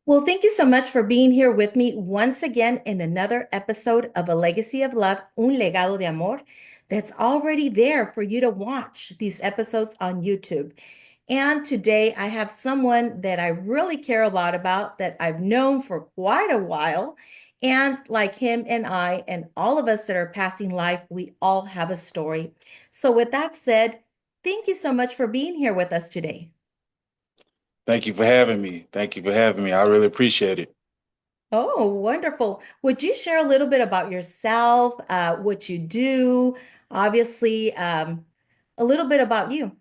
Well, thank you so much for being here with me once again in another episode of A Legacy of Love, Un Legado de Amor, that's already there for you to watch these episodes on YouTube. And today I have someone that I really care a lot about that I've known for quite a while. And like him and I, and all of us that are passing life, we all have a story. So, with that said, thank you so much for being here with us today. Thank you for having me. Thank you for having me. I really appreciate it. Oh, wonderful. Would you share a little bit about yourself, what you do? Obviously, a little bit about you.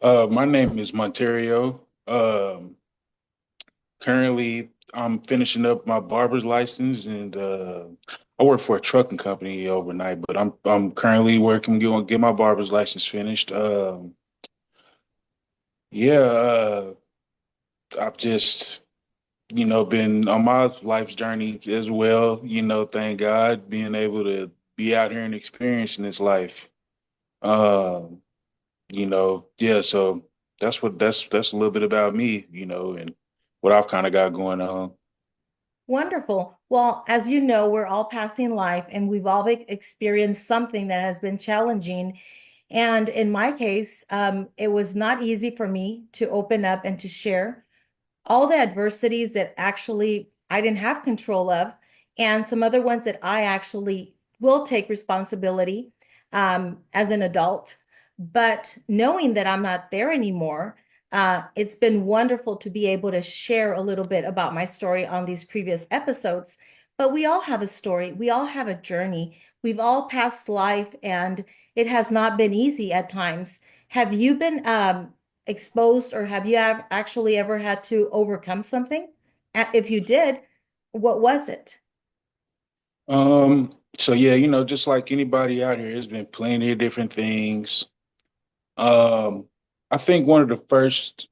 My name is Montario. Currently, I'm finishing up my barber's license, and I work for a trucking company overnight. But I'm currently working get my barber's license finished. Yeah, I've just been on my life's journey as well. Thank God, being able to be out here and experiencing this life. Um, yeah, so that's a little bit about me, and what I've kind of got going on. Wonderful. Well, as you know, we're all passing life and we've all experienced something that has been challenging. And in my case, it was not easy for me to open up and to share all the adversities that actually I didn't have control of, and some other ones that I actually will take responsibility as an adult. But knowing that I'm not there anymore, it's been wonderful to be able to share a little bit about my story on these previous episodes. But we all have a story, we all have a journey, we've all passed life, and it has not been easy at times. Have you been exposed, or have you actually ever had to overcome something? If you did, what was it? So yeah, just like anybody out here, there's been plenty of different things. I think one of the first,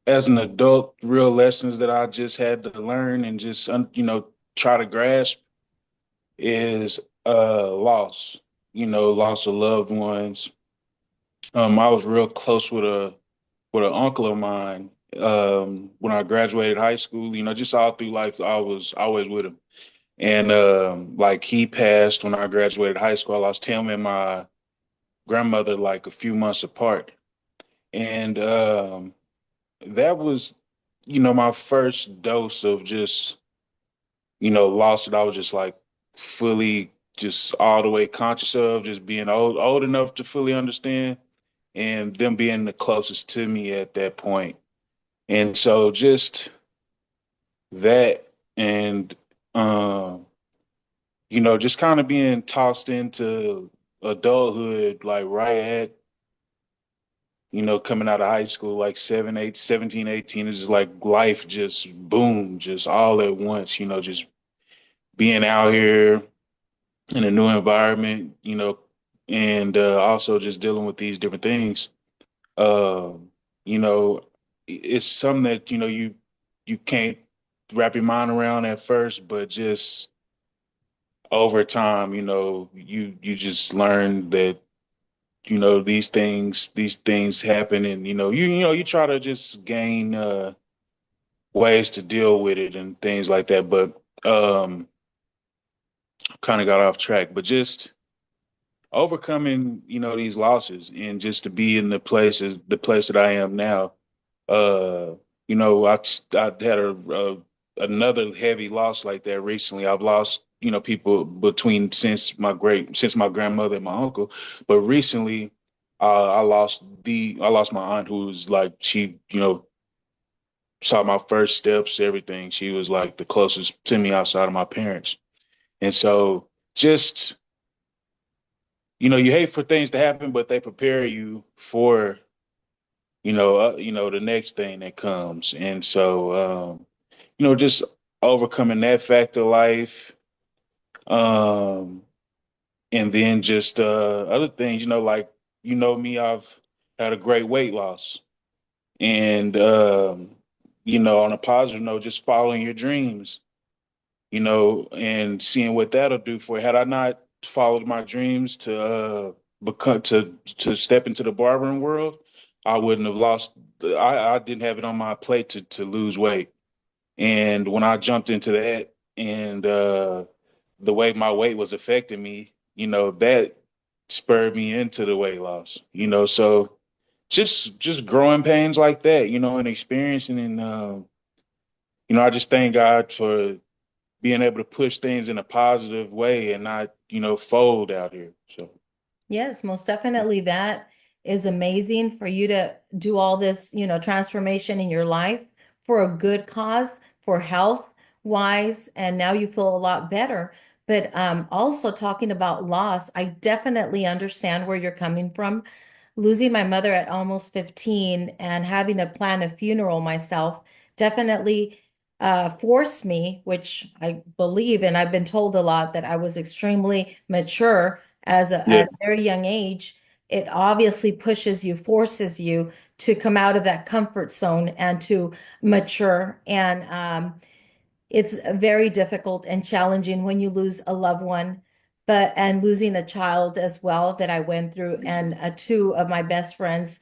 as an adult, real lessons that I just had to learn and just try to grasp is loss. Loss of loved ones. I was real close with an uncle of mine when I graduated high school. Just all through life, I was always with him. And like he passed when I graduated high school. I lost him and my grandmother like a few months apart. And that was, my first dose of just, loss that I was just like fully just all the way conscious of, just being old enough to fully understand and them being the closest to me at that point. And so just that and um, just kind of being tossed into adulthood like right at, coming out of high school, like 17, 18, it's just like life just boom, just all at once, just being out here in a new environment, and also just dealing with these different things. Um, you know, it's something that, you can't wrap your mind around at first, but just over time, you just learn that, these things happen and, you try to just gain ways to deal with it and things like that. But kind of got off track, but just overcoming, these losses and just to be in the place that I am now. Uh, I had another heavy loss like that recently. I've lost, people between since my grandmother and my uncle, but recently, I lost my aunt who was like she, saw my first steps, everything. She was like the closest to me outside of my parents, and so just, you hate for things to happen, but they prepare you for, the next thing that comes, and so. Just overcoming that fact of life. Um, and then just other things, like me, I've had a great weight loss. And on a positive note, just following your dreams, and seeing what that'll do for you. Had I not followed my dreams to become to step into the barbering world, I wouldn't have lost I didn't have it on my plate to lose weight. And when I jumped into that and the way my weight was affecting me, that spurred me into the weight loss. So just growing pains like that, and experiencing and I just thank God for being able to push things in a positive way and not, fold out here. So Yes, most definitely. That is amazing for you to do all this, transformation in your life for a good cause, for health wise, and now you feel a lot better. But also talking about loss, I definitely understand where you're coming from. Losing my mother at almost 15 and having to plan a funeral myself definitely forced me, which I believe, and I've been told a lot that I was extremely mature yeah, at a very young age. It obviously pushes you, forces you to come out of that comfort zone and to mature. And it's very difficult and challenging when you lose a loved one, but and losing a child as well that I went through, and two of my best friends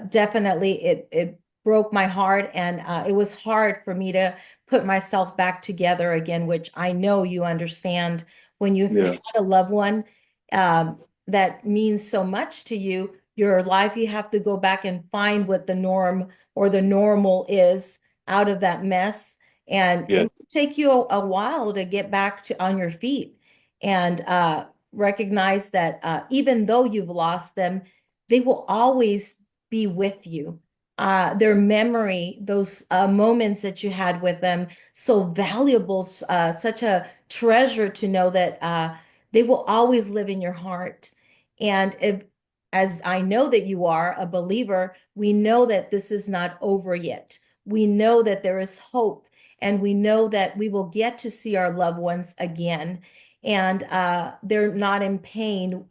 definitely it broke my heart, and it was hard for me to put myself back together again, which I know you understand when you've yeah, had a loved one that means so much to you, your life, you have to go back and find what the norm or the normal is out of that mess. And it yeah, will take you a while to get back to on your feet and recognize that even though you've lost them, they will always be with you. Their memory, those moments that you had with them, so valuable, such a treasure to know that they will always live in your heart. And if, as I know that you are a believer, we know that this is not over yet. We know that there is hope, and we know that we will get to see our loved ones again. And they're not in pain.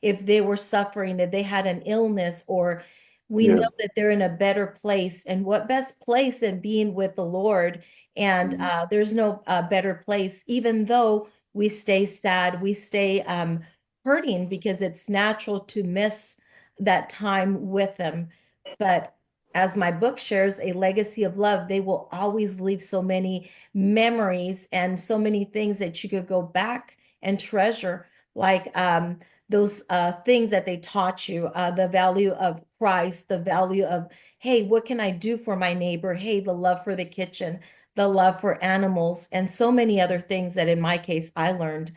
If they were suffering, if they had an illness, or we yeah, know that they're in a better place. And what best place than being with the Lord? And mhm, there's no better place, even though we stay sad, we stay hurting because it's natural to miss that time with them. But as my book shares, A Legacy of Love, they will always leave so many memories and so many things that you could go back and treasure, like those things that they taught you, the value of Christ, the value of, hey, what can I do for my neighbor? Hey, the love for the kitchen, the love for animals, and so many other things that in my case I learned.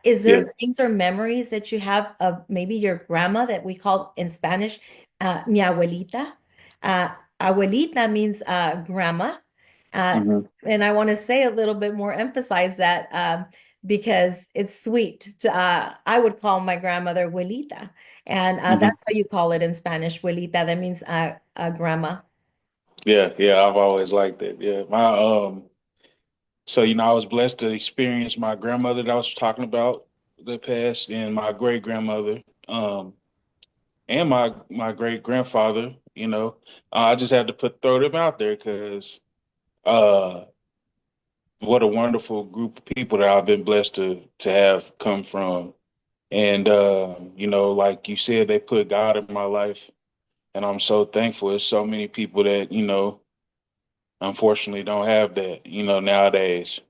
Is there yeah, things or memories that you have of maybe your grandma that we call in Spanish, mi abuelita? Uh, Abuelita means grandma. Uh, hmm and I want to say a little bit more, emphasize that because it's sweet to, I would call my grandmother abuelita. And hmm that's how you call it in Spanish, abuelita. That means grandma. yeah, yeah. I've always liked that. Yeah, so I was blessed to experience my grandmother that I was talking about that passed, and my great grandmother, and my great grandfather. I just had to throw them out there because uh, what a wonderful group of people that I've been blessed to have come from. And like you said, they put God in my life, and I'm so thankful. There's so many people that unfortunately don't have that, nowadays.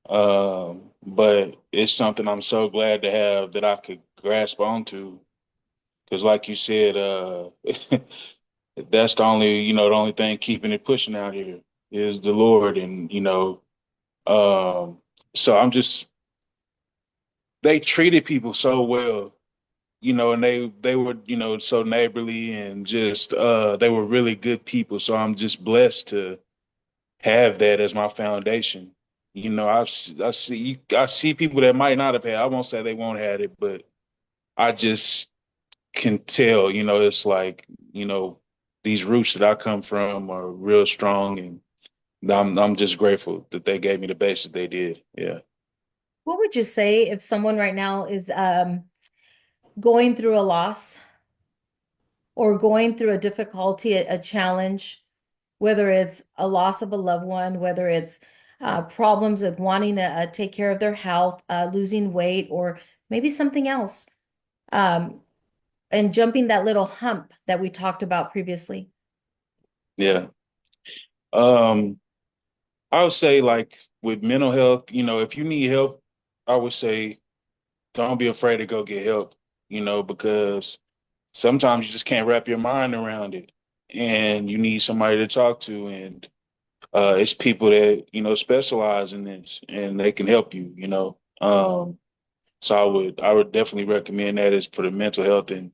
But it's something I'm so glad to have that I could grasp onto. Because, like you said, that's the only thing keeping it pushing out here is the Lord. And, um, so they treated people so well, and they were, so neighborly and just, they were really good people. So I'm just blessed to have that as my foundation. I see people that might not have had. I won't say they won't have it, but I just can tell. It's like these roots that I come from are real strong, and I'm just grateful that they gave me the base that they did. Yeah, What would you say if someone right now is going through a loss or going through a difficulty, a challenge, whether it's a loss of a loved one, whether it's problems with wanting to take care of their health, losing weight, or maybe something else, um, and jumping that little hump that we talked about previously? yeah. Um, I would say like with mental health, if you need help, I would say don't be afraid to go get help, because sometimes you just can't wrap your mind around it and you need somebody to talk to. And it's people that, specialize in this and they can help you. So I would definitely recommend that is for the mental health and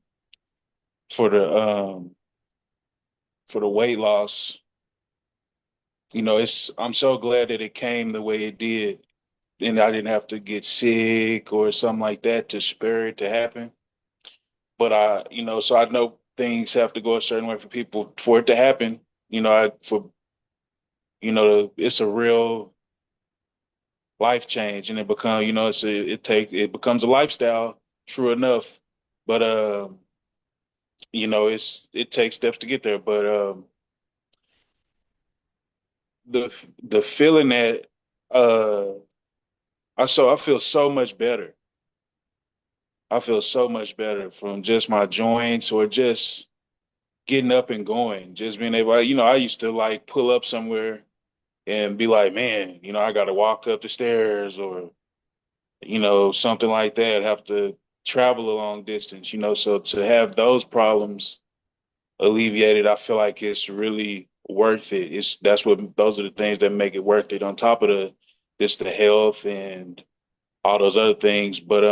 for the weight loss. I'm so glad that it came the way it did and I didn't have to get sick or something like that to spur it to happen. But so I know things have to go a certain way for people for it to happen. It's a real life change, and it become, it becomes a lifestyle. True enough, but it takes steps to get there. But the the feeling that uh, I feel so much better. I feel so much better from just my joints or just getting up and going, just being able, I used to like pull up somewhere and be like, man, I got to walk up the stairs or, something like that, have to travel a long distance, so to have those problems alleviated, I feel like it's really worth it. Those are the things that make it worth it on top of just the health and all those other things. But,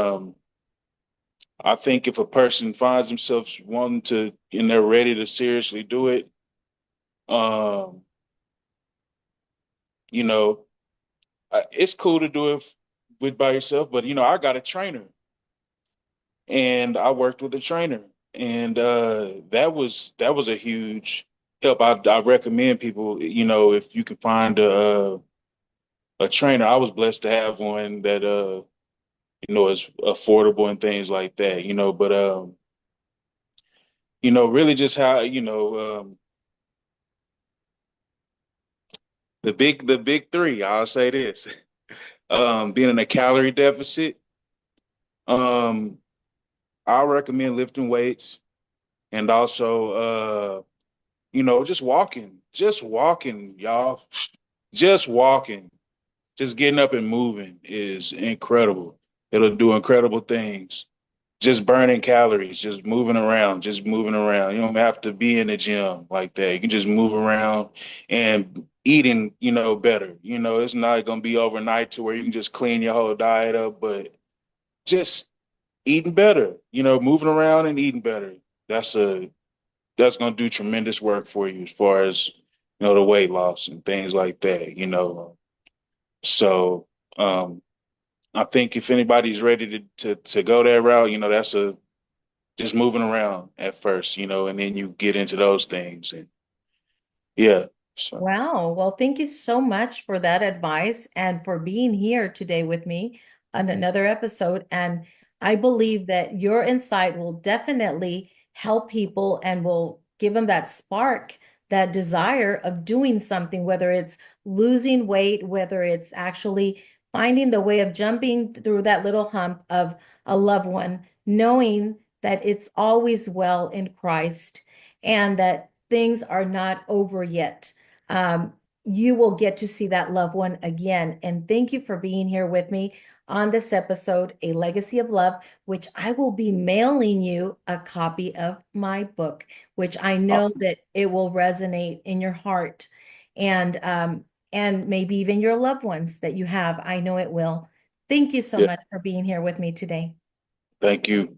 I think if a person finds themselves wanting to, and they're ready to seriously do it, um, you know, it's cool to do it with by yourself, but I got a trainer and I worked with a trainer and that was a huge help. I recommend people, if you can find a trainer. I was blessed to have one that is affordable and things like that, but really just how, the big three, I'll say this. Being in a calorie deficit, um, I recommend lifting weights and also just walking, y'all. Just walking, just getting up and moving is incredible. It'll do incredible things. Just burning calories, just moving around, just moving around. You don't have to be in the gym like that. You can just move around and eating, better. It's not going to be overnight to where you can just clean your whole diet up, but just eating better, moving around and eating better. That's a that's going to do tremendous work for you as far as the weight loss and things like that. So um I think if anybody's ready to go that route, that's a just moving around at first, and then you get into those things and yeah. So Wow. Well, thank you so much for that advice and for being here today with me on another episode. And I believe that your insight will definitely help people and will give them that spark, that desire of doing something, whether it's losing weight, whether it's actually finding the way of jumping through that little hump of a loved one, knowing that it's always well in Christ and that things are not over yet. um, you will get to see that loved one again. And thank you for being here with me on this episode, A Legacy of Love, which I will be mailing you a copy of my book, which I know awesome. that it will resonate in your heart and maybe even your loved ones that you have. I know it will. Thank you so Yeah. much for being here with me today. Thank you.